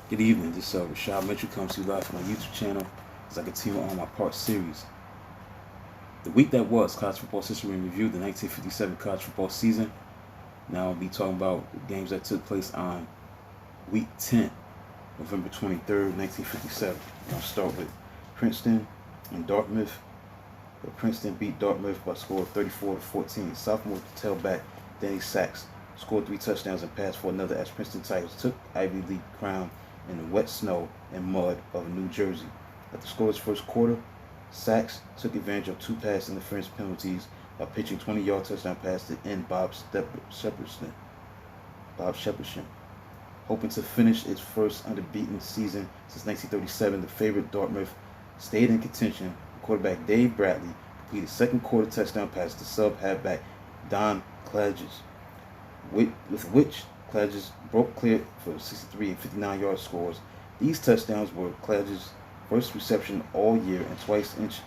Good evening. This is Rashad Mitchell comes to you live from my YouTube channel as I continue on my part series. The week that was college football history and review, the 1957 college football season. Now I'll be talking about the games that took place on week 10, November 23rd, 1957. And I'll start with Princeton and Dartmouth. Princeton beat Dartmouth by a score of 34-14. Sophomore tailback Danny Sachs scored 3 touchdowns and passed for another as Princeton Tigers took Ivy League crown in the wet snow and mud of New Jersey. At the scoreless first quarter, Sachs took advantage of 2 pass interference penalties by pitching 20-yard touchdown pass to end Bob Shepardson. Hoping to finish its first unbeaten season since 1937, the favorite Dartmouth stayed in contention. Quarterback Dave Bradley completed second quarter touchdown pass to sub halfback Don Klages, with which Klages broke clear for 63 and 59-yard scores. These touchdowns were Klages' first reception all year and twice inched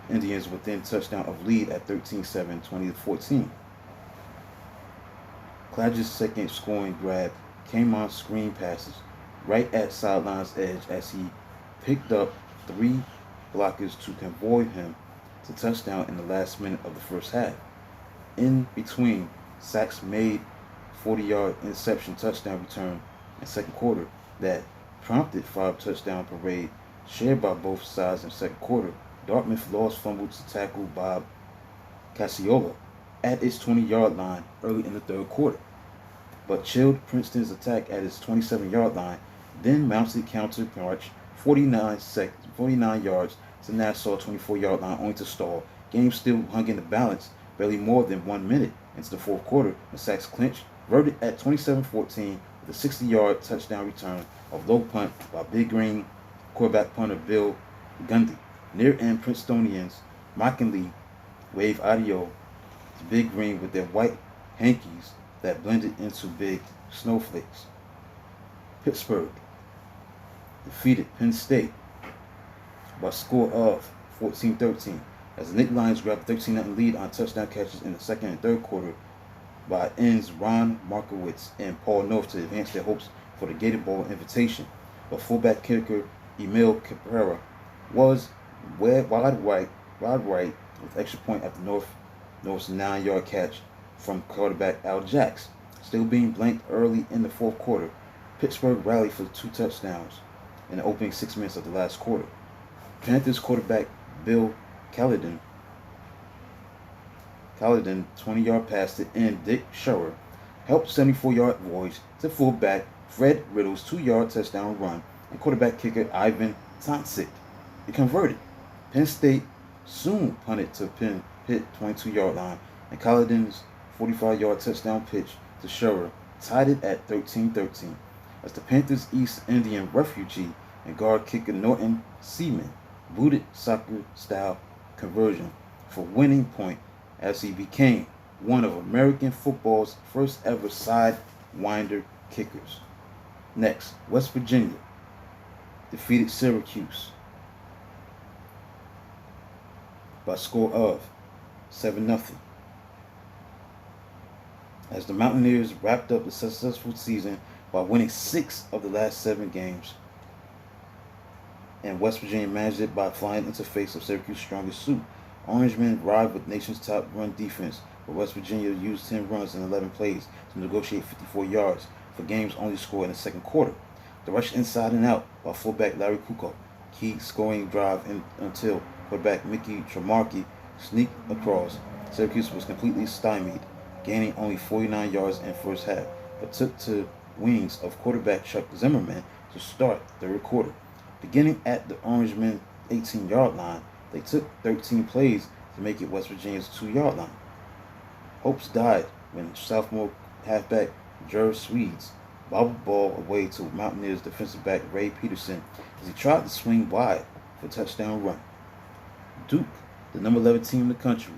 Indians within touchdown of lead at 13-7, 20-14. Klages' second scoring grab came on screen passes right at sideline's edge as he picked up 3 blockers to convoy him to touchdown in the last minute of the first half. In between, Sachs made 40-yard interception touchdown return in second quarter that prompted 5 touchdown parade shared by both sides in second quarter. Dartmouth lost fumble to tackle Bob Cacciola at its 20-yard line early in the third quarter, but chilled Princeton's attack at its 27-yard line, then mounted counter march 49 yards to Nassau 24-yard line only to stall. Game still hung in the balance barely more than 1 minute into the fourth quarter, and Sachs clinched verdict at 27-14 with a 60-yard touchdown return of low punt by Big Green quarterback punter Bill Gundy. Near-end Princetonians mockingly waved adieu to Big Green with their white hankies that blended into big snowflakes. Pittsburgh defeated Penn State by a score of 14-13 as the Nick Lions grabbed a 13-0 lead on touchdown catches in the second and third quarter by ends Ron Markowitz and Paul North to advance their hopes for the Gator Bowl invitation. But fullback kicker Emil Caprera was wide right with extra point after North's 9-yard catch from quarterback Al Jacks. Still being blanked early in the fourth quarter, Pittsburgh rallied for 2 touchdowns in the opening 6 minutes of the last quarter. Panthers quarterback Bill Callahan 20-yard pass to end Dick Schurer helped 74-yard voyage to fullback Fred Riddle's 2-yard touchdown run, and quarterback kicker Ivan Tonsick. It converted. Penn State soon punted to Pitt 22-yard line, and Callahan's 45-yard touchdown pitch to Schurer tied it at 13-13 as the Panthers' East Indian refugee and guard kicker Norton Seaman booted soccer-style conversion for winning point as he became one of American football's first ever sidewinder kickers. Next, West Virginia defeated Syracuse by a score of 7-0 as the Mountaineers wrapped up the successful season by winning 6 of the last 7 games, and West Virginia managed it by flying into face of Syracuse's strongest suit. Orangemen arrived with nation's top run defense, but West Virginia used 10 runs in 11 plays to negotiate 54 yards for games only scored in the second quarter. The rush inside and out by fullback Larry Kukoc, key scoring drive until quarterback Mickey Tremarky sneaked across. Syracuse was completely stymied, gaining only 49 yards in first half, but took to wings of quarterback Chuck Zimmerman to start the third quarter. Beginning at the Orangemen 18-yard line, they took 13 plays to make it West Virginia's 2-yard line. Hopes died when sophomore halfback Jerry Swedes bobbled ball away to Mountaineers defensive back Ray Peterson as he tried to swing wide for a touchdown run. Duke, the number 11 team in the country,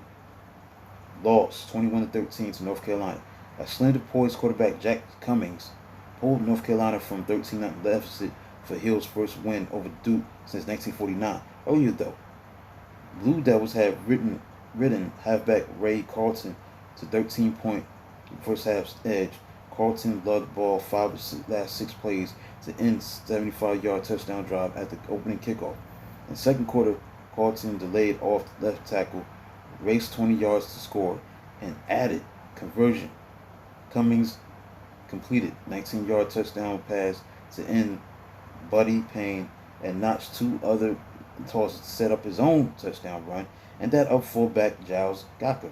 lost 21-13 to North Carolina as slender-poised quarterback Jack Cummings pulled North Carolina from 13-0 deficit for Hill's first win over Duke since 1949. Earlier though, Blue Devils had ridden halfback Ray Carlton to 13-point first half edge Carlton lugged the ball last 6 plays to end 75-yard touchdown drive at the opening kickoff. In the second quarter, Carlton delayed off left tackle, raced 20 yards to score, and added conversion. Cummings completed 19-yard touchdown pass to end Buddy Payne and notched 2 other tosses to set up his own touchdown run, and that of fullback Giles Gaka.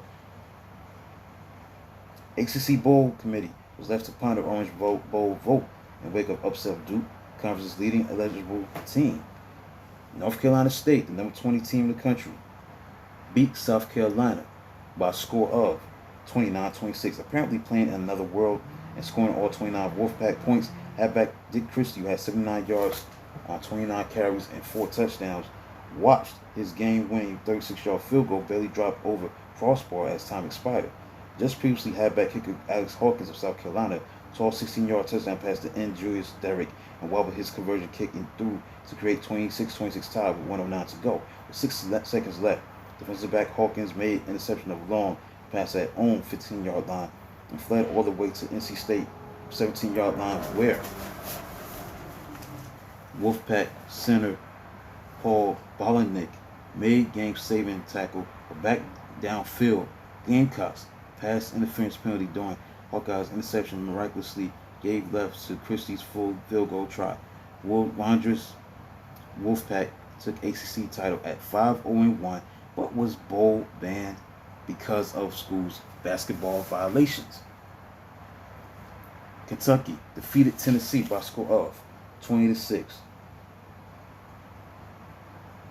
ACC Bowl Committee was left to ponder Orange Bowl vote in wake of upset of Duke, conference's leading eligible team. North Carolina State, the number 20 team in the country, beat South Carolina by a score of 29-26, apparently playing in another world and scoring all 29 Wolfpack points. Halfback Dick Christie, who had 79 yards on 29 carries and 4 touchdowns, watched his game-winning 36-yard field goal barely drop over crossbar as time expired. Just previously, halfback kicker Alex Hawkins of South Carolina saw a 16-yard touchdown pass to end Julius Derrick and wobbled his conversion kick and through to create 26-26 tie with 109 to go. With 6 seconds left, defensive back Hawkins made interception of a long pass at own 15-yard line and fled all the way to NC State 17-yard line where Wolfpack center Paul Bolinick made game-saving tackle but back downfield. Gamecocks pass interference penalty during Hawkeye's interception miraculously gave left to Christie's full field goal try. Wanderers Wolfpack took ACC title at 5-0-1 but was bowl banned because of school's basketball violations. Kentucky defeated Tennessee by a score of 20-6.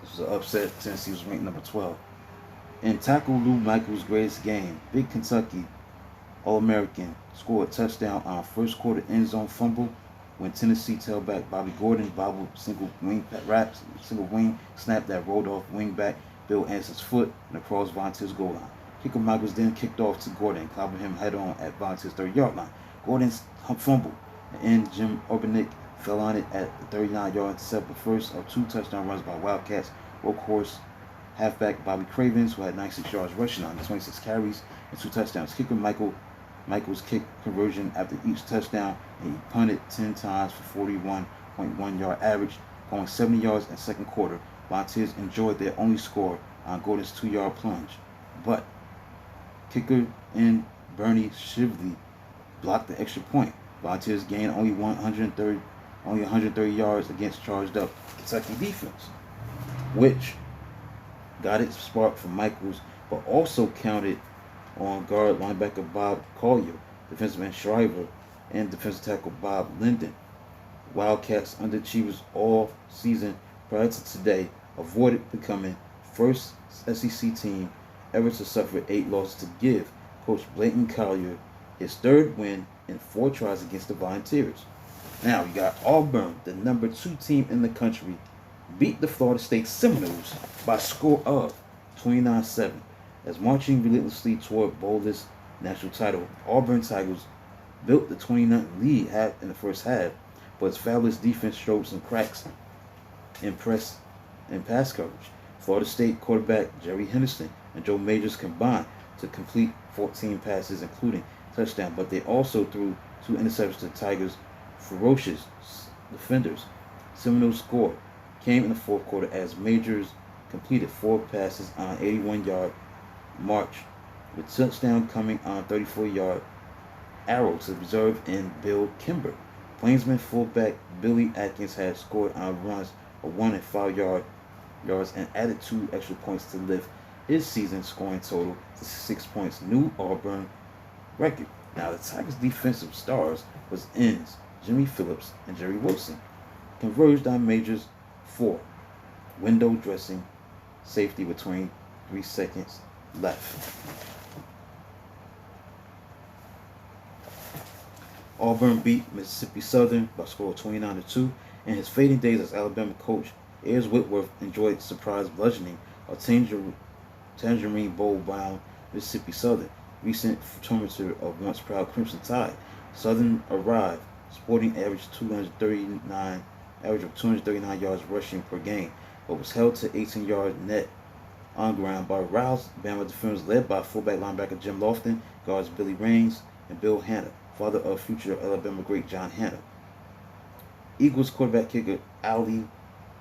This was an upset. Tennessee was ranked number 12. In tackle Lou Michaels' greatest game, Big Kentucky All-American scored a touchdown on first quarter end zone fumble when Tennessee tailback Bobby Gordon bobbled single wing snap that rolled off wingback Bill Anson's foot and across Volunteers' goal line. Kicker Michaels then kicked off to Gordon, clobbering him head-on at Volunteers' 30-yard line. Gordon's fumble and Jim Urbanick fell on it at the 39-yard intercept, the first of 2 touchdown runs by Wildcats. Workhorse halfback Bobby Cravens, who had 96 yards rushing on 26 carries and 2 touchdowns. Kicker Michaels kicked conversion after each touchdown, and he punted 10 times for 41.1 yard average, going 70 yards in the second quarter. Volunteers enjoyed their only score on Gordon's 2-yard plunge, but kicker in Bernie Shively blocked the extra point. Volunteers gained only 130 yards against charged up Kentucky defense, which got its spark from Michaels, but also counted on guard linebacker Bob Collier, defensive end Shriver, and defensive tackle Bob Linden. Wildcats underachievers all season prior to today avoided becoming first SEC team ever to suffer 8 losses to give Coach Blayton Collier his 3rd win in 4 tries against the Volunteers. Now we got Auburn, the number 2 team in the country, beat the Florida State Seminoles by a score of 29-7. As marching relentlessly toward bowlers' national title, Auburn Tigers built the 20-0 lead in the first half, but its fabulous defense showed some cracks in pass coverage. Florida State quarterback Jerry Henderson and Joe Majors combined to complete 14 passes, including touchdown, but they also threw 2 interceptions to the Tigers' ferocious defenders. Seminoles score came in the fourth quarter as Majors completed 4 passes on 81-yard march, with touchdown coming on 34-yard arrow to reserve in Bill Kimber. Plainsman fullback Billy Atkins had scored on runs of 1 and 5 yards and added 2 extra points to lift his season scoring total to 6 points, new Auburn record. Now the Tigers' defensive stars was ends Jimmy Phillips and Jerry Wilson, converged on Majors for window dressing safety with 23 seconds left. Auburn beat Mississippi Southern by a score of 29-2. In his fading days as Alabama coach, Ayers Whitworth enjoyed surprise bludgeoning of Tangerine Bowl-bound Mississippi Southern, recent tormentor of once proud Crimson Tide. Southern arrived sporting average of 239 yards rushing per game, but was held to 18 yards net on ground by roused Bama defenders led by fullback linebacker Jim Lofton, guards Billy Raines and Bill Hanna. father of future Alabama great John Hanna. Eagles quarterback kicker Ali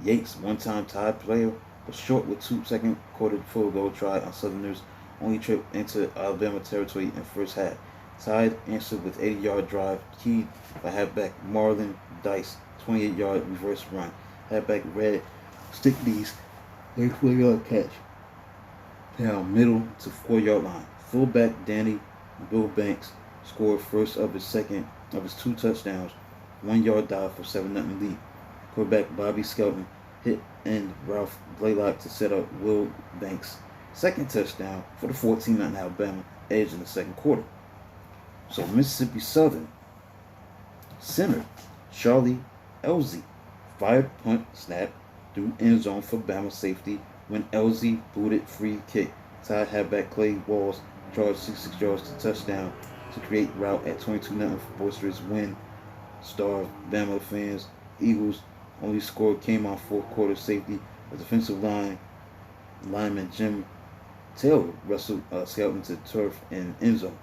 Yates, one-time Tide player, was short with 2 second quarter field goal try on Southerners' only trip into Alabama territory in first half. Tide answered with 80-yard drive keyed by halfback Marlon Dice, 28-yard reverse run. Halfback Red Stickney's 34-yard catch down middle to 4-yard line. Fullback Danny Bill Banks scored first of his 2 touchdowns, 1-yard dive for 7-0 lead. Quarterback Bobby Skelton hit end Ralph Blaylock to set up Will Banks' second touchdown for the 14-0 Alabama edge in the second quarter. So Mississippi Southern center Charlie Elzy fired punt snap through end zone for Bama safety when Elzy booted free kick. Tide halfback Clay Walls charged 66 yards to touchdown to create route at 22-0 for boisterous win. Starved Bama fans. Eagles only score came on fourth quarter safety. A defensive lineman Jim Taylor wrestled Skelton to turf and end zone.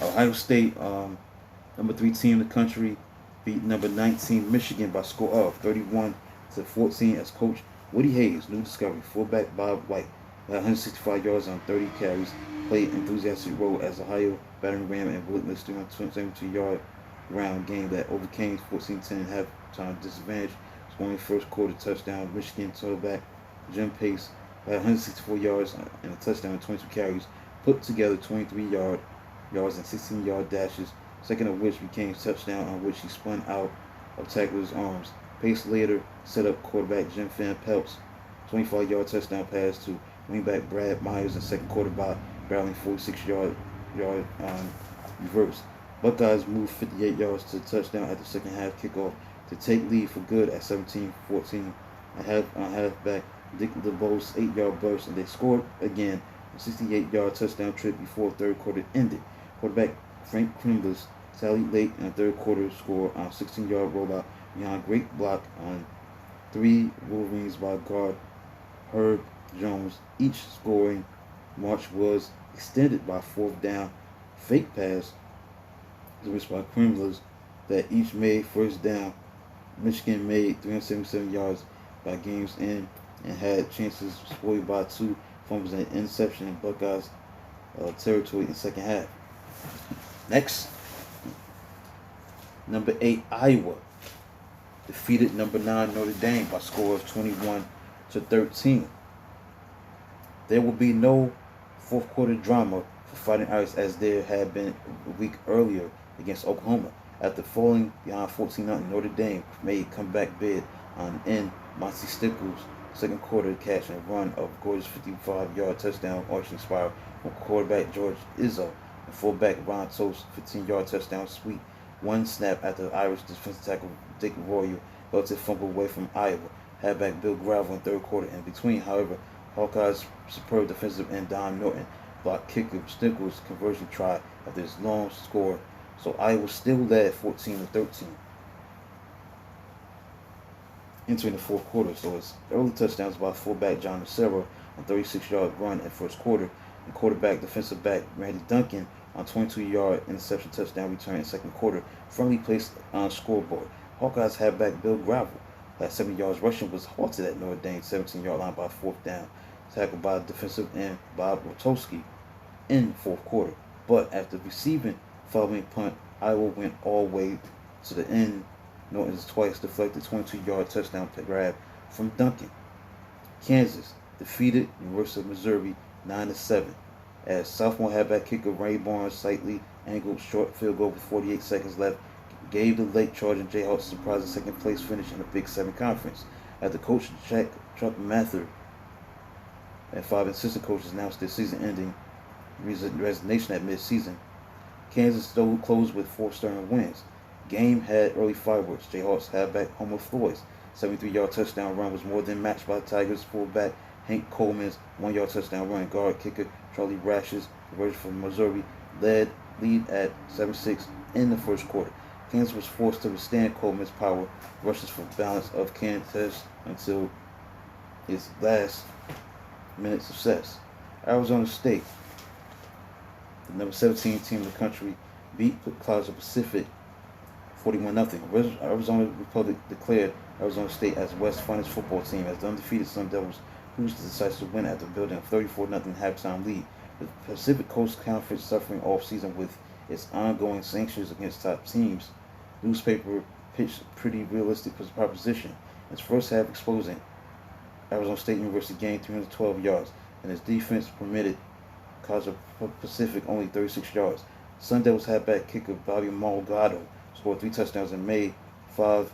Ohio State, number 3 team in the country, beat number 19 Michigan by score of 31-14 as coach Woody Hayes, new discovery. Fullback Bob White had 165 yards on 30 carries, played enthusiastic role as Ohio battering ram and relentless 372-yard round game that overcame 14-10 halftime disadvantage, scoring first quarter touchdown. Michigan quarterback Jim Pace had 164 yards and a touchdown and 22 carries, put together 23 yards and 16-yard dashes, second of which became touchdown on which he spun out of tackler's arms. Pace later set up quarterback Jim Van Pelt's 25-yard touchdown pass to wingback Brad Myers in second quarter by barreling 46-yard reverse. Buckeyes moved 58 yards to touchdown at the second half kickoff to take lead for good at 17-14 on halfback Dick LeBeau's 8-yard burst, and they scored again a 68-yard touchdown trip before third quarter ended. Quarterback Frank Krimlis tallied late in the third quarter score on a 16-yard rollout behind great block on 3 Wolverines by guard Herb Jones. Each scoring march was extended by fourth down fake pass which by Krimlis that each made first down. Michigan made 377 yards by game's end and had chances spoiled by 2 fumbles and interception in Buckeyes territory in the second half. Next, number 8 Iowa defeated number 9 Notre Dame by a score of 21-13. There will be no fourth quarter drama for Fighting Irish as there had been a week earlier against Oklahoma. After falling behind 14-0, Notre Dame made comeback bid on end Monty Stickles' second quarter catch and run of gorgeous 55-yard touchdown arching spiral from quarterback George Izzo and fullback Ron Toast 15-yard touchdown sweep. One snap after Irish defensive tackle Dick Royal belted fumble away from Iowa. Halfback Bill Gravel in third quarter. In between, however, Hawkeyes' superb defensive end Don Norton blocked kicker Stickles' conversion try after his long score, so Iowa still led 14-13. Entering the fourth quarter, so it's early touchdowns by fullback John Lucero on 36-yard run in first quarter, and quarterback defensive back Randy Duncan on 22-yard interception touchdown return in second quarter, firmly placed on scoreboard. Hawkeyes halfback Bill Gravel had 7 yards rushing, was halted at Notre Dame's 17-yard line by fourth down, tackled by defensive end Bob Rotowski in fourth quarter. But after receiving following punt, Iowa went all the way to the end. Norton's twice deflected 22-yard touchdown grab from Duncan. Kansas defeated University of Missouri 9-7 as sophomore halfback kicker Ray Barnes slightly angled short field goal with 48 seconds left gave the late charging Jayhawks a surprising second place finish in the Big 7 Conference. After coach Chuck Mather and 5 assistant coaches announced their season-ending resignation at mid-season, Kansas still closed with 4 stern wins. Game had early fireworks. Jayhawks halfback Homer Floyd's 73-yard touchdown run was more than matched by Tigers fullback Hank Coleman's 1-yard touchdown run. Guard kicker Charlie Rash's conversion from Missouri lead at 7-6 in the first quarter. Kansas was forced to withstand Coleman's power rushes for balance of Kansas until its last minute success. Arizona State, the number 17 team in the country, beat College Pacific 41-0. Arizona Republic declared Arizona State as West's finest football team as the undefeated Sun Devils cruised to decisive win after building a 34-0 halftime lead. The Pacific Coast Conference suffering off-season with its ongoing sanctions against top teams. Newspaper pitched a pretty realistic proposition. Its first half exposing Arizona State University gained 312 yards, and its defense permitted College Pacific only 36 yards. Sun Devils halfback kicker Bobby Malgado scored 3 touchdowns and made 5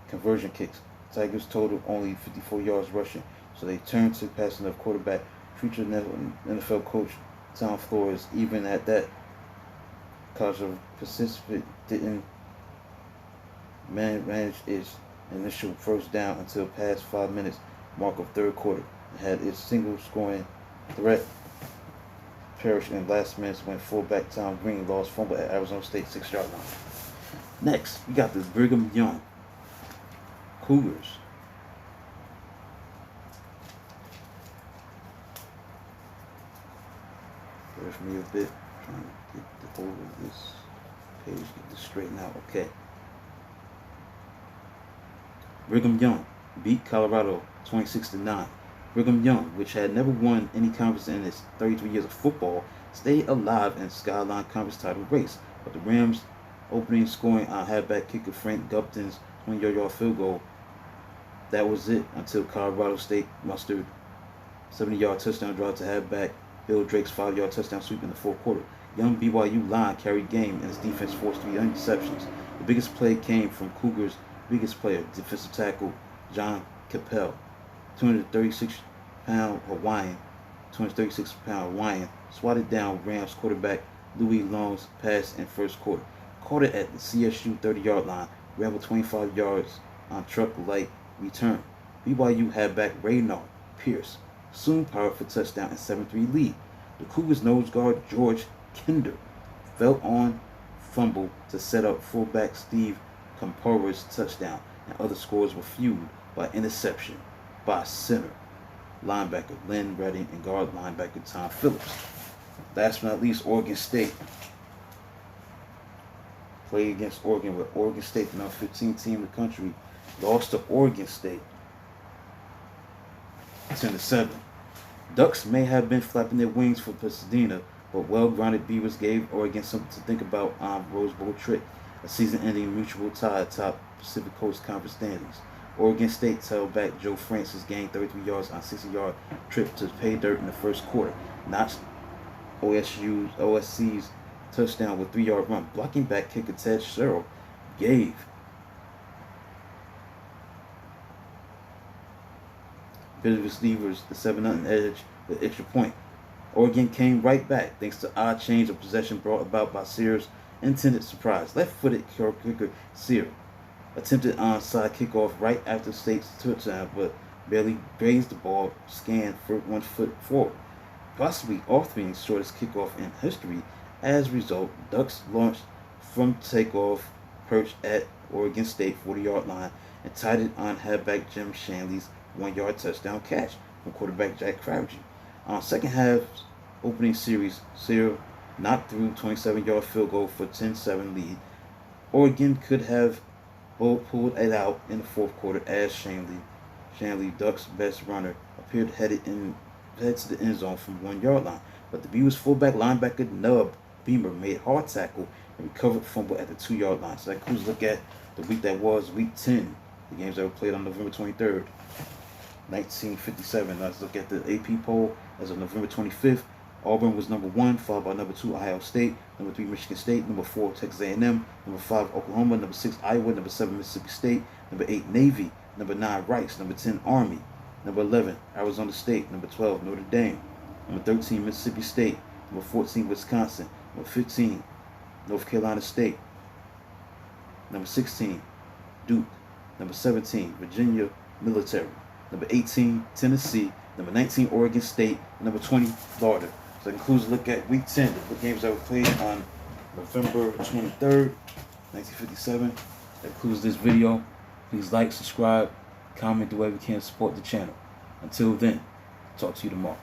conversion kicks. Tigers totaled only 54 yards rushing, so they turned to passing of quarterback future NFL coach Tom Flores. Even at that, College Pacific didn't manage its initial first down until past 5 minutes mark of third quarter and had its single scoring threat perish in last minutes when fullback Tom Green lost fumble at Arizona State 6-yard line. Next, we got the Brigham Young Cougars. Bear with me a bit. Trying to get the whole of this page, get this straightened out. Okay. Brigham Young beat Colorado 26-9. Brigham Young, which had never won any conference in its 33 years of football, stayed alive in Skyline Conference title race, but the Rams' opening scoring on halfback kicker Frank Gupton's 20-yard field goal, that was it until Colorado State mustered 70-yard touchdown drive to halfback Bill Drake's 5-yard touchdown sweep in the fourth quarter. Young BYU line carried game and his defense forced 3 interceptions. The biggest play came from Cougars' biggest player, defensive tackle John Capel. 236-pound Hawaiian swatted down Rams quarterback Louis Long's pass in first quarter. Caught it at the CSU 30-yard line, rambled 25 yards on truck-like return. BYU halfback Raynard Pierce soon powered for touchdown and 7-3 lead. The Cougars nose guard George Kinder fell on fumble to set up fullback Steve Compora's touchdown, and other scores were fueled by interception by center linebacker Lynn Redding and guard linebacker Tom Phillips. Last but not least, Oregon State played against Oregon, where Oregon State, the number 15 team in the country, lost to Oregon State 10-7. Ducks may have been flapping their wings for Pasadena, but well-grounded Beavers gave Oregon something to think about on Rose Bowl trip, a season-ending mutual tie atop Pacific Coast Conference standings. Oregon State tailback Joe Francis gained 33 yards on a 60-yard trip to pay dirt in the first quarter, notched OSC's touchdown with 3-yard run. Blocking back kicker Ted Sherrill gave Beavers the 7-0 edge with extra point. Oregon came right back thanks to odd change of possession brought about by Sears' intended surprise. Left-footed kicker Sears attempted onside kickoff right after State's touchdown, but barely grazed the ball, scanned for 1 foot forward. Possibly Orthwing's shortest kickoff in history. As a result, Ducks launched from takeoff, perched at Oregon State 40-yard line, and tied it on halfback Jim Shanley's 1-yard touchdown catch from quarterback Jack Crabtree. On second half's opening series, Sears knocked through 27-yard field goal for 10-7 lead. Oregon could have pulled it out in the fourth quarter as Shanley, Ducks' best runner, appeared headed to the end zone from 1-yard line, but the Beavers fullback linebacker Nub Beamer made hard tackle and recovered fumble at the 2-yard line. So that concludes a look at the week that was, week 10. The games that were played on November 23rd, 1957. Let's look at the AP poll as of November 25th. Auburn was number 1, followed by number 2, Ohio State, number 3, Michigan State, number 4, Texas A&M, number 5, Oklahoma, number 6, Iowa, number 7, Mississippi State, number 8, Navy, number 9, Rice, number 10, Army, number 11, Arizona State, number 12, Notre Dame, number 13, Mississippi State, number 14, Wisconsin, number 15, North Carolina State, number 16, Duke, number 17, Virginia Military, number 18, Tennessee, number 19, Oregon State, number 20, Florida. So that concludes a look at week 10, the games that were played on November 23rd, 1957. That concludes this video. Please like, subscribe, comment, do whatever you can to support the channel. Until then, talk to you tomorrow.